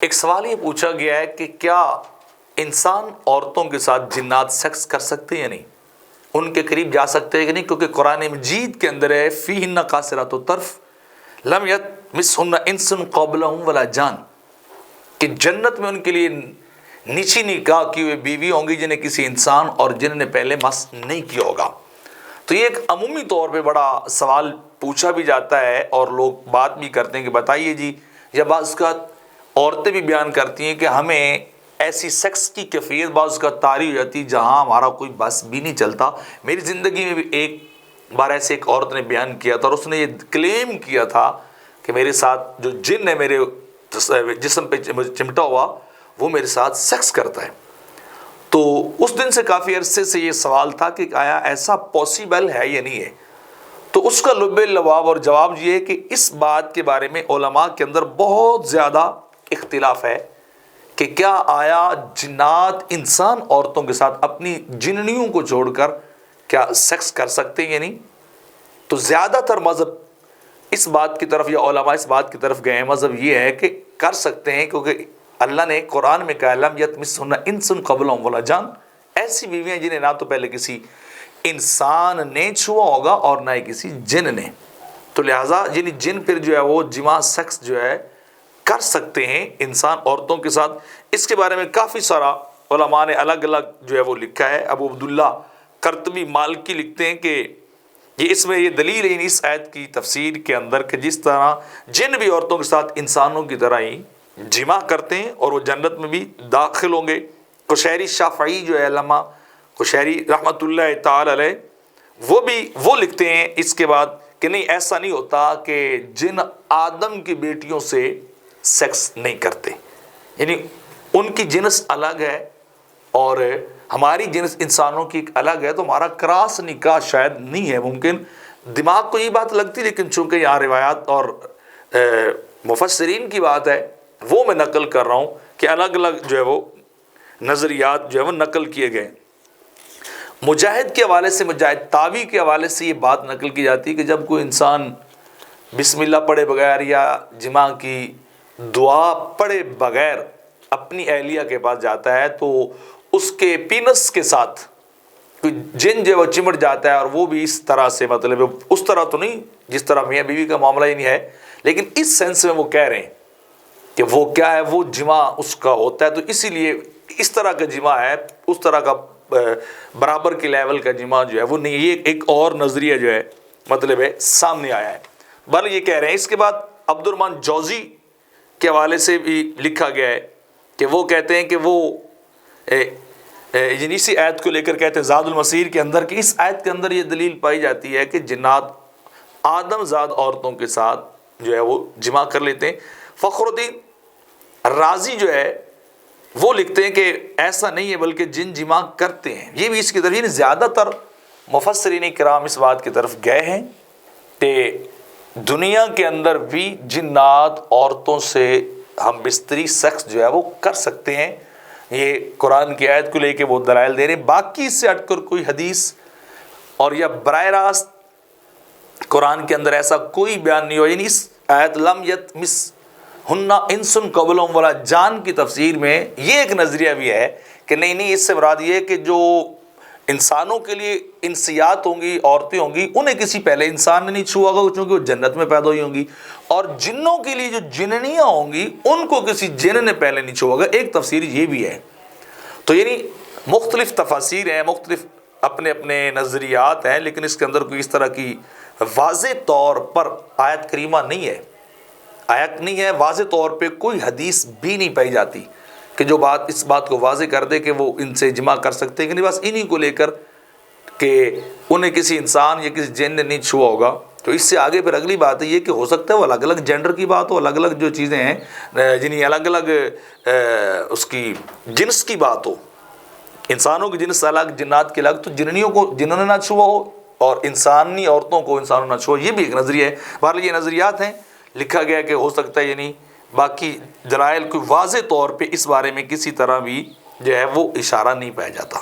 ایک سوال یہ پوچھا گیا ہے کہ کیا انسان عورتوں کے ساتھ جنات سیکس کر سکتے ہیں یا نہیں، ان کے قریب جا سکتے ہیں کہ نہیں، کیونکہ قرآن مجید کے اندر ہے فیہن قاصرات الطرف لم یطمثہن انس قبلہم ولا جان، کہ جنت میں ان کے لیے نیچی نکاح کی ہوئے بیوی ہوں گی جنہیں کسی انسان اور جن نے پہلے مس نہیں کیا ہوگا۔ تو یہ ایک عمومی طور پہ بڑا سوال پوچھا بھی جاتا ہے اور لوگ بات بھی کرتے ہیں کہ بتائیے جی، یا بعض کا عورتیں بھی بیان کرتی ہیں کہ ہمیں ایسی سیکس کی کیفیت بعض کا طاری ہو جاتی جہاں ہمارا کوئی بس بھی نہیں چلتا۔ میری زندگی میں بھی ایک بار ایسے ایک عورت نے بیان کیا تھا اور اس نے یہ کلیم کیا تھا کہ میرے ساتھ جو جن ہے میرے جسم پہ چمٹا ہوا وہ میرے ساتھ سیکس کرتا ہے۔ تو اس دن سے کافی عرصے سے یہ سوال تھا کہ آیا ایسا پاسبل ہے یا نہیں ہے۔ تو اس کا لب لباب اور جواب یہ ہے کہ اس بات کے بارے میں علماء کے اندر بہت زیادہ اختلاف ہے کہ کیا آیا جنات انسان عورتوں کے ساتھ اپنی جننیوں کو چھوڑ کر کیا سیکس کر سکتے ہیں یا نہیں۔ تو زیادہ تر مذہب اس بات کی طرف یا علماء اس بات کی طرف گئے ہیں، مذہب یہ ہے کہ کر سکتے ہیں، کیونکہ اللہ نے قرآن میں کہا لم یطمثہن انس قبلہم ولا جان، ایسی بیویاں جنہیں نہ تو پہلے کسی انسان نے چھوا ہوگا اور نہ ہی کسی جن نے۔ تو لہٰذا یعنی جن پھر جو ہے وہ جماع سیکس جو ہے کر سکتے ہیں انسان عورتوں کے ساتھ۔ اس کے بارے میں کافی سارا علماء نے الگ الگ جو ہے وہ لکھا ہے۔ ابو عبداللہ قرطبی مالکی لکھتے ہیں کہ اس میں یہ دلیل ہے اس آیت کی تفسیر کے اندر کہ جس طرح جن بھی عورتوں کے ساتھ انسانوں کی طرح ہی جماع کرتے ہیں اور وہ جنت میں بھی داخل ہوں گے۔ قشیری شافعی جو ہے علامہ قشیری رحمۃ اللہ تعالی علیہ وہ لکھتے ہیں اس کے بعد کہ نہیں، ایسا نہیں ہوتا کہ جن آدم کی بیٹیوں سے سیکس نہیں کرتے، یعنی ان کی جنس الگ ہے اور ہماری جنس انسانوں کی الگ ہے، تو ہمارا کراس نکاح شاید نہیں ہے ممکن۔ دماغ کو یہ بات لگتی، لیکن چونکہ یہاں روایات اور مفسرین کی بات ہے وہ میں نقل کر رہا ہوں کہ الگ الگ جو ہے وہ نظریات جو ہے وہ نقل کیے گئے۔ مجاہد کے حوالے سے، مجاہد تاوی کے حوالے سے یہ بات نقل کی جاتی ہے کہ جب کوئی انسان بسم اللہ پڑھے بغیر یا جماع کی دعا پڑھے بغیر اپنی اہلیہ کے پاس جاتا ہے تو اس کے پینس کے ساتھ کوئی جن جو ہے وہ چمٹ جاتا ہے، اور وہ بھی اس طرح سے، مطلب اس طرح تو نہیں جس طرح میاں بیوی کا معاملہ ہی نہیں ہے، لیکن اس سینس میں وہ کہہ رہے ہیں کہ وہ کیا ہے، وہ جماع اس کا ہوتا ہے، تو اسی لیے اس طرح کا جماع ہے، اس طرح کا برابر کے لیول کا جماع جو ہے وہ نہیں۔ یہ ایک اور نظریہ جو ہے مطلب ہے سامنے آیا ہے، بل یہ کہہ رہے ہیں۔ اس کے بعد عبد الرحمن جوزی کے حوالے سے بھی لکھا گیا ہے کہ وہ کہتے ہیں کہ وہ اسی آیت کو لے کر کہتے ہیں زاد المسیر کے اندر کہ اس آیت کے اندر یہ دلیل پائی جاتی ہے کہ جنات آدم زاد عورتوں کے ساتھ جو ہے وہ جماع کر لیتے ہیں۔ فخر الدین رازی جو ہے وہ لکھتے ہیں کہ ایسا نہیں ہے، بلکہ جن جماع کرتے ہیں۔ یہ بھی اس کی طرف، یعنی زیادہ تر مفسرین کرام اس بات کی طرف گئے ہیں کہ دنیا کے اندر بھی جنات عورتوں سے ہم بستری سیکس جو ہے وہ کر سکتے ہیں۔ یہ قرآن کی آیت کو لے کے وہ دلائل دے رہے ہیں، باقی اس سے ہٹ کر کوئی حدیث اور یا براہ راست قرآن کے اندر ایسا کوئی بیان نہیں ہو۔ یعنی اس آیت لم یطمثہن انس قبلہم ولا جان کی تفسیر میں یہ ایک نظریہ بھی ہے کہ نہیں، اس سے مراد یہ ہے کہ جو انسانوں کے لیے انسیات ہوں گی، عورتیں ہوں گی، انہیں کسی پہلے انسان نے نہیں چھوا ہوگا چونکہ وہ جنت میں پیدا ہوئی ہوں گی، اور جنوں کے لیے جو جننیاں ہوں گی ان کو کسی جن نے پہلے نہیں چھوا ہوگا۔ ایک تفسیر یہ بھی ہے۔ تو یعنی مختلف تفاسیر ہیں، مختلف اپنے اپنے نظریات ہیں، لیکن اس کے اندر کوئی اس طرح کی واضح طور پر آیت کریمہ نہیں ہے، آیت نہیں ہے، واضح طور پہ کوئی حدیث بھی نہیں پائی جاتی کہ جو بات اس بات کو واضح کر دے کہ وہ ان سے جماع کر سکتے ہیں کہ نہیں، بس انہی کو لے کر کہ انہیں کسی انسان یا کسی جن نے نہیں چھوا ہوگا۔ تو اس سے آگے پھر اگلی بات ہے یہ کہ ہو سکتا ہے وہ الگ الگ جینڈر کی بات ہو، الگ الگ جو چیزیں ہیں جنہیں الگ الگ اس کی جنس کی بات ہو، انسانوں کی جنس الگ، جنات کی الگ، تو جننیوں کو جنہوں نے نہ چھوا ہو اور انسانی عورتوں کو انسانوں نہ چھوا، یہ بھی ایک نظریہ ہے۔ بہرحال یہ نظریات ہیں، لکھا گیا کہ ہو سکتا ہے، یعنی باقی دلائل کوئی واضح طور پہ اس بارے میں کسی طرح بھی جو ہے وہ اشارہ نہیں پایا جاتا۔